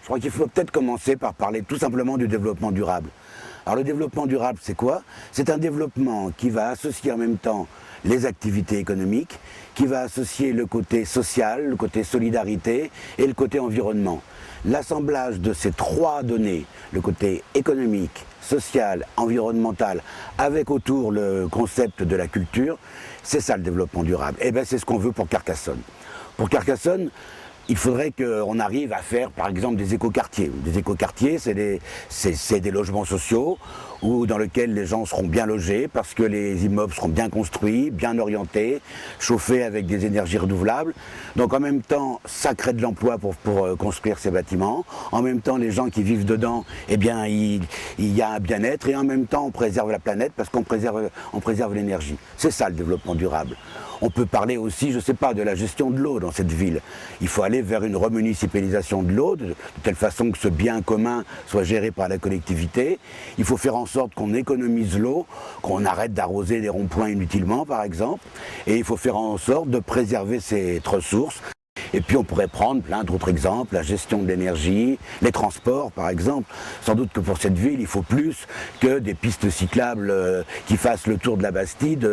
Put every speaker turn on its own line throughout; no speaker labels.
Je crois qu'il faut peut-être commencer par parler tout simplement du développement durable. Alors le développement durable, c'est quoi? C'est un développement qui va associer en même temps les activités économiques, qui va associer le côté social, le côté solidarité et le côté environnement. L'assemblage de ces trois données, le côté économique, social, environnemental, avec autour le concept de la culture, c'est ça le développement durable. Et bien c'est ce qu'on veut pour Carcassonne. Pour Carcassonne, il faudrait qu'on arrive à faire par exemple des écoquartiers. Des écoquartiers, c'est des logements sociaux dans lesquels les gens seront bien logés parce que les immeubles seront bien construits, bien orientés, chauffés avec des énergies renouvelables. Donc en même temps, ça crée de l'emploi pour construire ces bâtiments. En même temps, les gens qui vivent dedans, eh bien, il y a un bien-être et en même temps, on préserve la planète parce qu'on préserve l'énergie. C'est ça le développement durable. On peut parler aussi, je ne sais pas, de la gestion de l'eau dans cette ville. Il faut aller vers une remunicipalisation de l'eau, de telle façon que ce bien commun soit géré par la collectivité. Il faut faire en sorte qu'on économise l'eau, qu'on arrête d'arroser des ronds-points inutilement, par exemple. Et il faut faire en sorte de préserver cette ressource. Et puis on pourrait prendre plein d'autres exemples, la gestion de l'énergie, les transports par exemple. Sans doute que pour cette ville, il faut plus que des pistes cyclables qui fassent le tour de la Bastide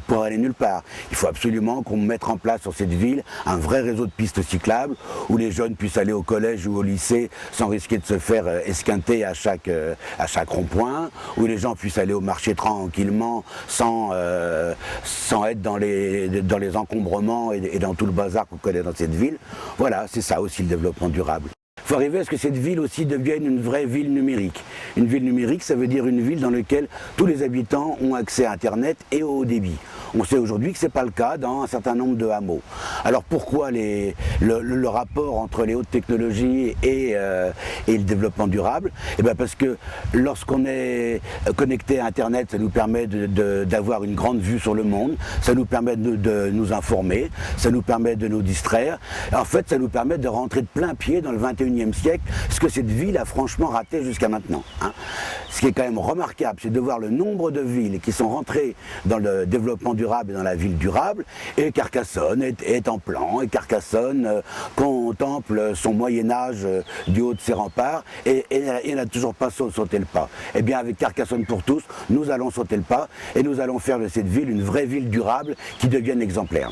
pour aller nulle part. Il faut absolument qu'on mette en place sur cette ville un vrai réseau de pistes cyclables où les jeunes puissent aller au collège ou au lycée sans risquer de se faire esquinter à chaque rond-point, où les gens puissent aller au marché tranquillement sans être dans les encombrements et dans tout le bazar qu'on connaît dans cette ville. Voilà, c'est ça aussi le développement durable. Il faut arriver à ce que cette ville aussi devienne une vraie ville numérique. Une ville numérique, ça veut dire une ville dans laquelle tous les habitants ont accès à Internet et au haut débit. On sait aujourd'hui que ce n'est pas le cas dans un certain nombre de hameaux. Alors pourquoi le rapport entre les hautes technologies et le développement durable? Eh bien parce que lorsqu'on est connecté à Internet, ça nous permet d'avoir une grande vue sur le monde, ça nous permet de nous informer, ça nous permet de nous distraire. Et en fait, ça nous permet de rentrer de plein pied dans le 21e siècle, ce que cette ville a franchement raté jusqu'à maintenant. Ce qui est quand même remarquable, c'est de voir le nombre de villes qui sont rentrées dans le développement durable et dans la ville durable, et Carcassonne est en plan, et Carcassonne contemple son Moyen-Âge du haut de ses remparts, et n'a toujours pas sauté le pas. Eh bien avec Carcassonne pour tous, nous allons sauter le pas, et nous allons faire de cette ville une vraie ville durable qui devienne exemplaire.